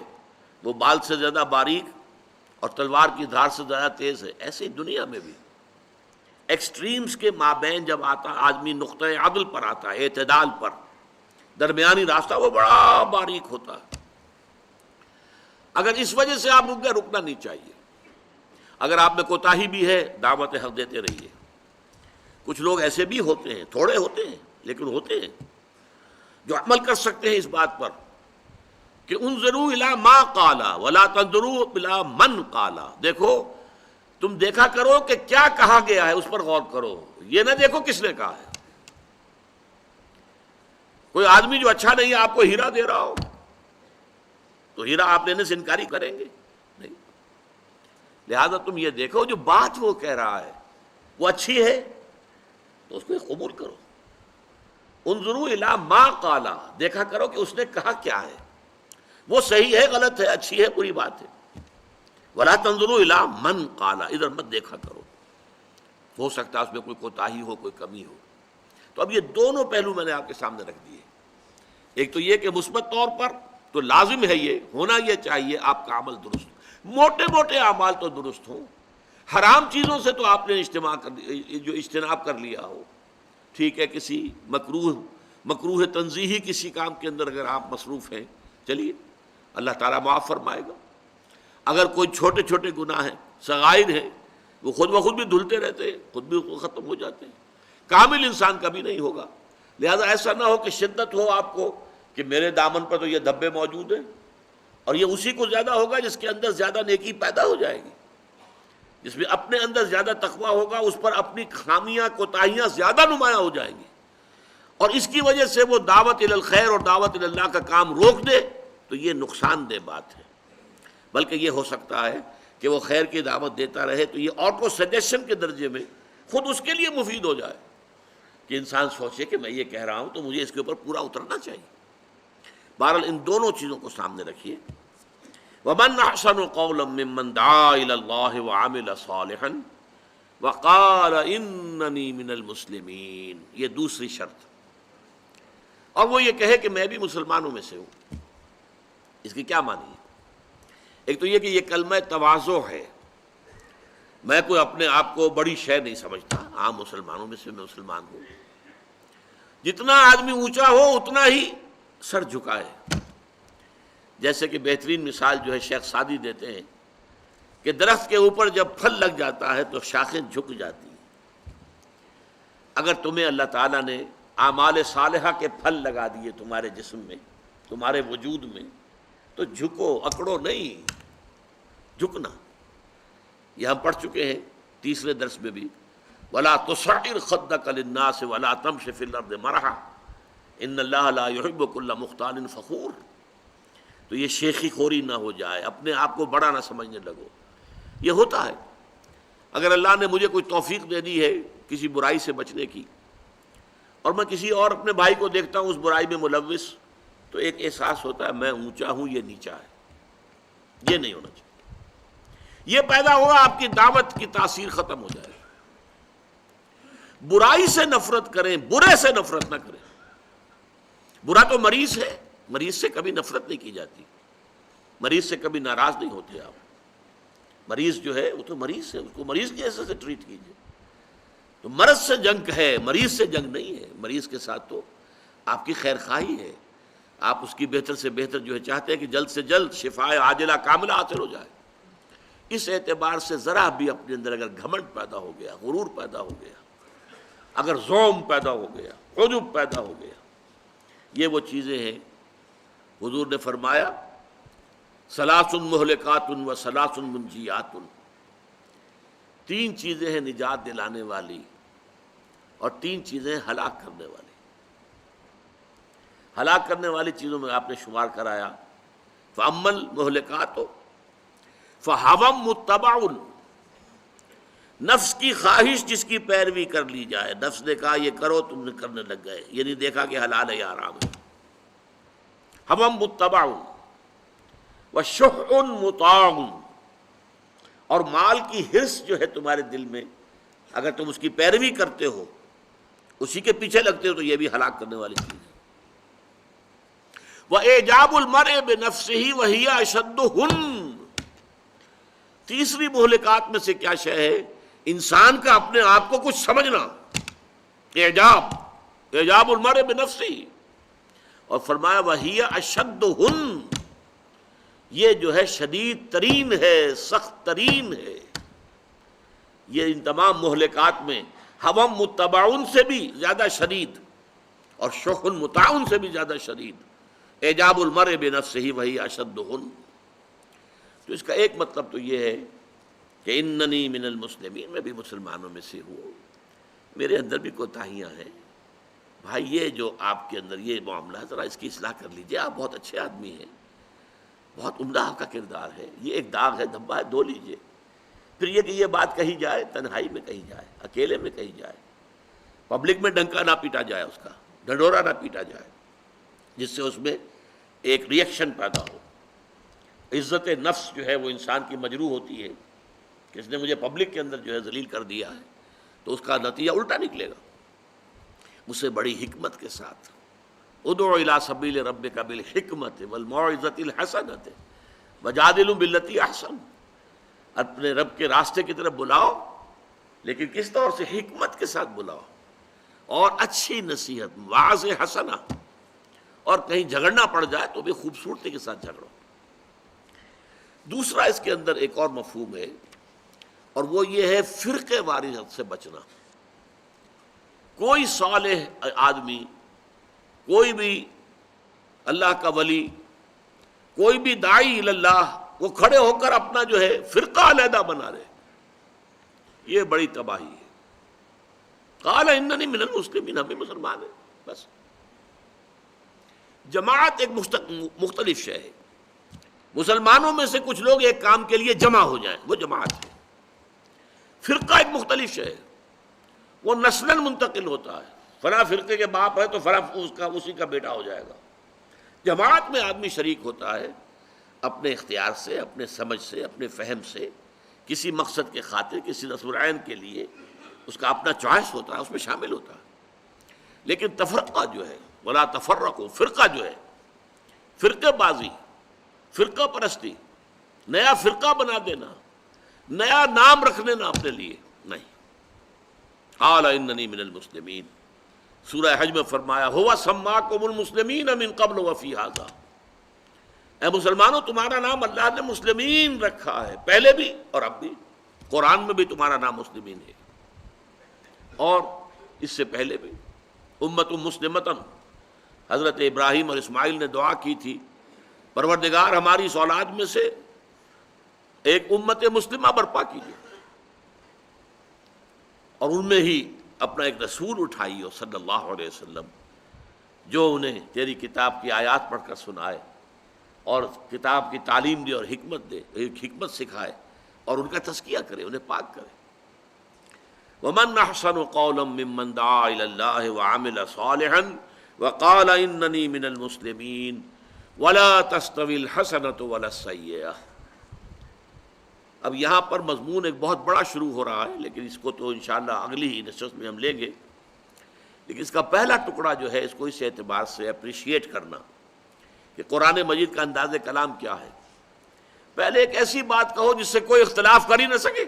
وہ بال سے زیادہ باریک اور تلوار کی دھار سے زیادہ تیز ہے. ایسے ہی دنیا میں بھی ایکسٹریمز کے مابین جب آتا آدمی نقطۂ عدل پر آتا ہے، اعتدال پر، درمیانی راستہ، وہ بڑا باریک ہوتا ہے. اگر اس وجہ سے آپ رک گئے، رکنا نہیں چاہیے. اگر آپ میں کوتاہی بھی ہے، دعوت حق دیتے رہیے. کچھ لوگ ایسے بھی ہوتے ہیں، تھوڑے ہوتے ہیں لیکن ہوتے ہیں، جو عمل کر سکتے ہیں اس بات پر کہ انظروا الی ما قال ولا تنظروا الی من قال. دیکھو، تم دیکھا کرو کہ کیا کہا گیا ہے، اس پر غور کرو، یہ نہ دیکھو کس نے کہا ہے. کوئی آدمی جو اچھا نہیں ہے آپ کو ہیرا دے رہا ہو تو ہیرا آپ لینے سے انکاری کریں گے؟ نہیں. لہذا تم یہ دیکھو جو بات وہ کہہ رہا ہے وہ اچھی ہے تو اس کو قبول کرو. انظروا الی ما قال، دیکھا کرو کہ اس نے کہا کیا ہے، وہ صحیح ہے، غلط ہے، اچھی ہے، بری بات ہے. ولا تنظروا الی من قال، ادھر مت دیکھا کرو، ہو سکتا ہے اس میں کوئی کوتاہی ہو، کوئی کمی ہو. تو اب یہ دونوں پہلو میں نے آپ کے سامنے رکھ دیے. ایک تو یہ کہ مثبت طور پر تو لازم ہے، یہ ہونا یہ چاہیے آپ کا عمل درست ہو. موٹے موٹے اعمال تو درست ہوں، حرام چیزوں سے تو آپ نے اجتناب کر لیا ہو. ٹھیک ہے، کسی مکروہ تنزیہی کسی کام کے اندر اگر آپ مصروف ہیں، چلیے اللہ تعالیٰ معاف فرمائے گا. اگر کوئی چھوٹے چھوٹے گناہ ہیں، صغائر ہیں، وہ خود بخود بھی دھلتے رہتے ہیں، خود بھی ختم ہو جاتے ہیں. کامل انسان کبھی نہیں ہوگا. لہذا ایسا نہ ہو کہ شدت ہو آپ کو کہ میرے دامن پر تو یہ دھبے موجود ہیں، اور یہ اسی کو زیادہ ہوگا جس کے اندر زیادہ نیکی پیدا ہو جائے گی، جس میں اپنے اندر زیادہ تقویٰ ہوگا، اس پر اپنی خامیاں کوتاہیاں زیادہ نمایاں ہو جائیں گی، اور اس کی وجہ سے وہ دعوت الی الخیر اور دعوت الی اللہ کا کام روک دے تو یہ نقصان دہ بات ہے. بلکہ یہ ہو سکتا ہے کہ وہ خیر کی دعوت دیتا رہے تو یہ آٹو سجیشن کے درجے میں خود اس کے لیے مفید ہو جائے کہ انسان سوچے کہ میں یہ کہہ رہا ہوں تو مجھے اس کے اوپر پورا اترنا چاہیے. بہرحال ان دونوں چیزوں کو سامنے رکھیے. ومن احسن قولا ممن دعا الى اللہ وعمل صالحا وقال اننی من المسلمین، یہ دوسری شرط، اور وہ یہ کہے کہ میں بھی مسلمانوں میں سے ہوں۔ اس کی کیا معنی ہے؟ ایک تو یہ کہ یہ کلمہ تواضع ہے، میں کوئی اپنے آپ کو بڑی شے نہیں سمجھتا، عام مسلمانوں میں سے میں مسلمان ہوں۔ جتنا آدمی اونچا ہو اتنا ہی سر جھکائے، جیسے کہ بہترین مثال جو ہے شیخ سعدی دیتے ہیں کہ درخت کے اوپر جب پھل لگ جاتا ہے تو شاخیں جھک جاتی ہیں۔ اگر تمہیں اللہ تعالیٰ نے اعمال صالحہ کے پھل لگا دیے تمہارے جسم میں، تمہارے وجود میں، تو جھکو، اکڑو نہیں، جھکنا۔ یہ ہم پڑھ چکے ہیں تیسرے درس میں بھی، وَلَا تُصَعِّرْ خَدَّكَ لِلنَّاسِ وَلَا تَمْشِ فِي الْأَرْضِ مَرَحًا إِنَّ اللَّهَ لَا يُحِبُّ كُلَّ مُخْتَالٍ فَخُورٍ۔ تو یہ شیخی خوری نہ ہو جائے، اپنے آپ کو بڑا نہ سمجھنے لگو۔ یہ ہوتا ہے، اگر اللہ نے مجھے کوئی توفیق دے دی ہے کسی برائی سے بچنے کی، اور میں کسی اور اپنے بھائی کو دیکھتا ہوں اس برائی میں ملوث، تو ایک احساس ہوتا ہے میں اونچا ہوں، یہ نیچا ہے۔ یہ نہیں ہونا چاہیے۔ یہ پیدا ہوگا آپ کی دعوت کی تاثیر ختم ہو جائے۔ برائی سے نفرت کریں، برے سے نفرت نہ کریں۔ برا تو مریض ہے، مریض سے کبھی نفرت نہیں کی جاتی، مریض سے کبھی ناراض نہیں ہوتے آپ۔ مریض جو ہے وہ تو مریض ہے، اس کو مریض جیسے سے ٹریٹ کیجیے۔ تو مرض سے جنگ ہے، مریض سے جنگ نہیں ہے۔ مریض کے ساتھ تو آپ کی خیر خواہی ہے، آپ اس کی بہتر سے بہتر جو ہے چاہتے ہیں کہ جلد سے جلد شفاء عاجلہ کاملہ حاصل ہو جائے۔ اس اعتبار سے ذرا بھی اپنے اندر اگر گھمنڈ پیدا ہو گیا، غرور پیدا ہو گیا، اگر زوم پیدا ہو گیا، عجب پیدا ہو گیا، یہ وہ چیزیں ہیں۔ حضور نے فرمایا ثلاث مہلکات و ثلاث منجیات، تین چیزیں ہیں نجات دلانے والی اور تین چیزیں ہلاک کرنے والی۔ ہلاک کرنے والی چیزوں میں آپ نے شمار کرایا، فَأَمَّا الْمُهْلِكَاتُ فَهَوًى مُتَّبَعٌ، نفس کی خواہش جس کی پیروی کر لی جائے، نفس نے کہا یہ کرو، تم نے کرنے لگ گئے، یہ نہیں دیکھا کہ حلال ہے یا حرام ہے۔ هَوًى مُتَّبَعٌ وَشُحٌ مُطَاعٌ، اور مال کی حرص جو ہے تمہارے دل میں، اگر تم اس کی پیروی کرتے ہو، اسی کے پیچھے لگتے ہو، تو یہ بھی ہلاک کرنے والی چیز ہے۔ وَإِعْجَابُ الْمَرْءِ بِنَفْسِهِ وَهِيَ أَشَدُّهُنَّ، تیسری مہلکات میں سے کیا شے ہے؟ انسان کا اپنے آپ کو کچھ سمجھنا، اعجاب المرء بنفسه، اور فرمایا وَهِيَ أَشَدُّهُنَّ، یہ جو ہے شدید ترین ہے، سخت ترین ہے۔ یہ ان تمام مہلکات میں ہوا متبعن سے بھی زیادہ شدید اور شح مطاعن سے بھی زیادہ شدید اعجاب المرء بنفسہ وہی اشدہن۔ تو اس کا ایک مطلب تو یہ ہے کہ اننی من المسلمین، میں بھی مسلمانوں میں سے ہوں، میرے اندر بھی کوتاہیاں ہیں۔ بھائی یہ جو آپ کے اندر یہ معاملہ ہے، ذرا اس کی اصلاح کر لیجئے، آپ بہت اچھے آدمی ہیں، بہت عمدہ آپ کا کردار ہے، یہ ایک داغ ہے، دھبا ہے، دھو لیجئے۔ پھر یہ کہ یہ بات کہی جائے، تنہائی میں کہی جائے، اکیلے میں کہی جائے، پبلک میں ڈنکا نہ پیٹا جائے، اس کا ڈھنڈورا نہ پیٹا جائے، جس سے اس میں ایک ریئیکشن پیدا ہو۔ عزت نفس جو ہے وہ انسان کی مجروح ہوتی ہے، کہ اس نے مجھے پبلک کے اندر جو ہے ذلیل کر دیا ہے، تو اس کا نتیجہ الٹا نکلے گا۔ اسے بڑی حکمت کے ساتھ ادعو الی سبیل ربک بالحکمت والموعظۃ الحسنۃ وجادلہم باللتی احسن، اپنے رب کے راستے کی طرف بلاؤ، لیکن کس طور سے؟ حکمت کے ساتھ بلاؤ، اور اچھی نصیحت، واعظ حسنہ، اور کہیں جھگڑنا پڑ جائے تو بھی خوبصورتی کے ساتھ جھگڑو۔ دوسرا اس کے اندر ایک اور مفہوم ہے، اور وہ یہ ہے فرقے واریت سے بچنا۔ کوئی صالح آدمی، کوئی بھی اللہ کا ولی، کوئی بھی داعی اللہ، وہ کھڑے ہو کر اپنا جو ہے فرقہ علیحدہ بنا رہے، یہ بڑی تباہی ہے۔ قال اننی من المسلمین، ہم بھی مسلمان ہیں، بس۔ جماعت ایک مختلف شے ہے، مسلمانوں میں سے کچھ لوگ ایک کام کے لیے جمع ہو جائیں، وہ جماعت ہے۔ فرقہ ایک مختلف شے ہے، وہ نسلاً منتقل ہوتا ہے، فلاں فرقے کے باپ ہے تو فلاں اسی کا بیٹا ہو جائے گا۔ جماعت میں آدمی شریک ہوتا ہے اپنے اختیار سے، اپنے سمجھ سے، اپنے فہم سے، کسی مقصد کے خاطر، کسی نصب العین کے لیے اس کا اپنا چوائس ہوتا ہے، اس میں شامل ہوتا ہے. لیکن تفرقہ جو ہے، ولا تفرقو، فرقہ جو ہے، فرقہ بازی، فرقہ پرستی، نیا فرقہ بنا دینا، نیا نام رکھ لینا اپنے لیے، نہیں. قال اننی من المسلمین، سورہ حج میں فرمایا ہوا سماکم المسلمین من قبل وفی ھذا، اے مسلمانوں تمہارا نام اللہ نے مسلمین رکھا ہے، پہلے بھی اور اب بھی. قرآن میں بھی تمہارا نام مسلمین ہے، اور اس سے پہلے بھی. امت مسلمتن، حضرت ابراہیم اور اسماعیل نے دعا کی تھی پروردگار ہماری اس اولاد میں سے ایک امت مسلمہ برپا کیجیے، اور ان میں ہی اپنا ایک رسول اٹھائی ہو صلی اللہ علیہ وسلم، جو انہیں تیری کتاب کی آیات پڑھ کر سنائے اور کتاب کی تعلیم دے اور حکمت دے، حکمت سکھائے اور ان کا تزکیہ کرے، انہیں پاک کرے. ومن احسن قولا ممن دعا الى اللہ وعمل صالحا وقال اننی من المسلمین ولا تستوی الحسنۃ ولا السیئۃ. اب یہاں پر مضمون ایک بہت بڑا شروع ہو رہا ہے، لیکن اس کو تو انشاءاللہ اگلی ہی نشست میں ہم لیں گے. لیکن اس کا پہلا ٹکڑا جو ہے اس کو اس اعتبار سے اپریشیٹ کرنا کہ قرآن مجید کا انداز کلام کیا ہے. پہلے ایک ایسی بات کہو جس سے کوئی اختلاف کر ہی نہ سکے،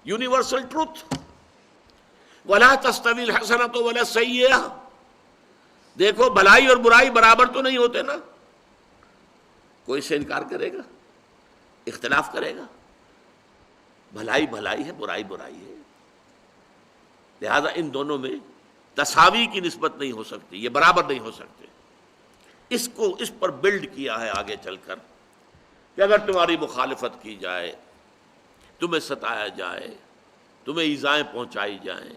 یونیورسل ٹروتھ. ولا تستوی الحسنۃ ولا السیئۃ، دیکھو بھلائی اور برائی برابر تو نہیں ہوتے نا. کوئی سے انکار کرے گا، اختلاف کرے گا؟ بھلائی بھلائی ہے، برائی برائی ہے. لہذا ان دونوں میں تساوی کی نسبت نہیں ہو سکتی، یہ برابر نہیں ہو سکتے. اس پر بلڈ کیا ہے آگے چل کر کہ اگر تمہاری مخالفت کی جائے، تمہیں ستایا جائے، تمہیں ایذائیں پہنچائی جائیں،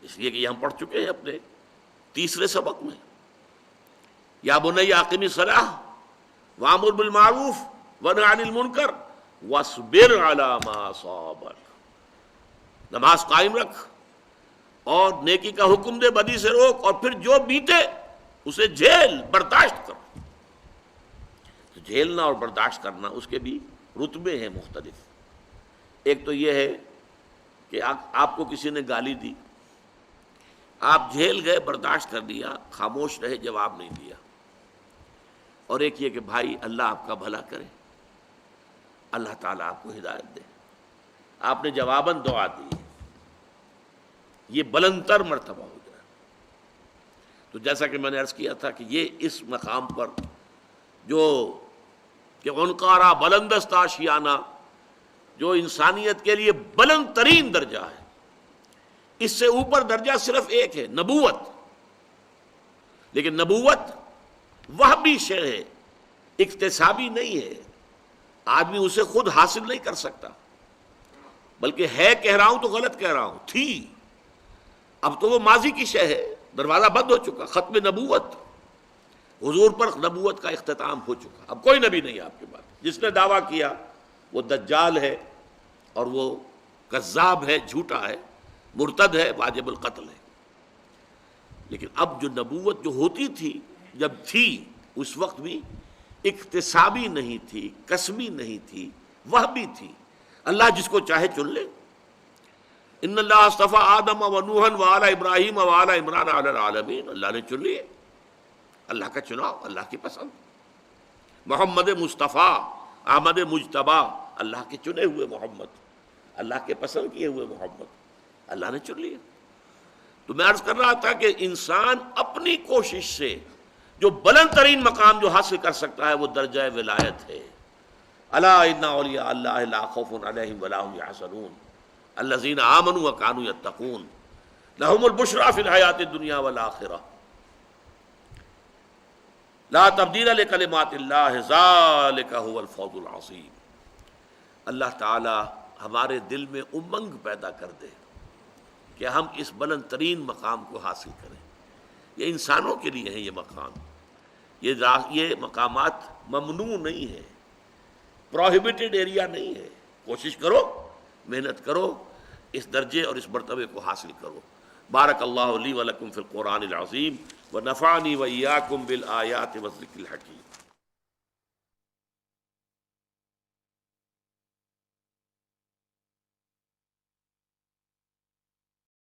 اس لیے کہ یہ ہم پڑھ چکے ہیں اپنے تیسرے سبق میں، یا بنی اقم الصلاۃ وامر بالمعروف ونہی عن المنکر واصبر علی ما اصابک. نماز قائم رکھ اور نیکی کا حکم دے، بدی سے روک، اور پھر جو بیتے اسے جھیل، برداشت کرو. تو جھیلنا اور برداشت کرنا اس کے بھی رتبے ہیں مختلف. ایک تو یہ ہے کہ آپ کو کسی نے گالی دی، آپ جھیل گئے، برداشت کر دیا، خاموش رہے، جواب نہیں دیا. اور ایک یہ کہ بھائی اللہ آپ کا بھلا کرے، اللہ تعالیٰ آپ کو ہدایت دے، آپ نے جواباً دعا دی، یہ بلند تر مرتبہ ہو جائے. تو جیسا کہ میں نے عرض کیا تھا کہ یہ اس مقام پر جو کہ عنقارہ بلندست آشیانہ، جو انسانیت کے لیے بلند ترین درجہ ہے، اس سے اوپر درجہ صرف ایک ہے، نبوت. لیکن نبوت وہ بھی شے ہے، اکتسابی نہیں ہے، آدمی اسے خود حاصل نہیں کر سکتا. بلکہ ہے کہہ رہا ہوں تو غلط کہہ رہا ہوں، تھی، اب تو وہ ماضی کی شے ہے، دروازہ بند ہو چکا. ختم نبوت، حضور پر نبوت کا اختتام ہو چکا، اب کوئی نبی نہیں آپ کے بعد. جس نے دعویٰ کیا وہ دجال ہے، اور وہ کذاب ہے، جھوٹا ہے، مرتد ہے، واجب القتل ہے. لیکن اب جو نبوت جو ہوتی تھی، جب تھی، اس وقت بھی اکتسابی نہیں تھی، کسبی نہیں تھی، وہ بھی تھی. اللہ جس کو چاہے چن لے. ان اللہ اصطفیٰ آدم و نوحا وآل ابراہیم وآل عمران علی العالمین، اللہ نے چن لیے. اللہ کا چناؤ، اللہ کی پسند. محمد مصطفیٰ، احمد مجتبیٰ، اللہ کے چنے ہوئے محمد، اللہ کے پسند کیے ہوئے محمد، اللہ نے چن لیے. تو میں عرض کر رہا تھا کہ انسان اپنی کوشش سے جو بلند ترین مقام جو حاصل کر سکتا ہے وہ درجہ ولایت ہے. الا ان اولیاء اللہ لا خوف علیہم ولا هم یحزنون الذین آمنوا وکانوا یتقون لهم البشریٰ فی الحیاۃ الدنیا والآخرہ لا تبدیل لکلمات اللہ ذالک هو الفوز العظیم. اللہ تعالی ہمارے دل میں امنگ پیدا کر دے کہ ہم اس بلند ترین مقام کو حاصل کریں. یہ انسانوں کے لیے ہے یہ مقام، یہ مقامات ممنوع نہیں ہے، پروہیبٹڈ ایریا نہیں ہے. کوشش کرو، محنت کرو، اس درجے اور اس مرتبے کو حاصل کرو. بارک اللہ لی ولکم فی القرآن العظیم ونفعنی وإیاکم بالآیات والذکر الحکیم.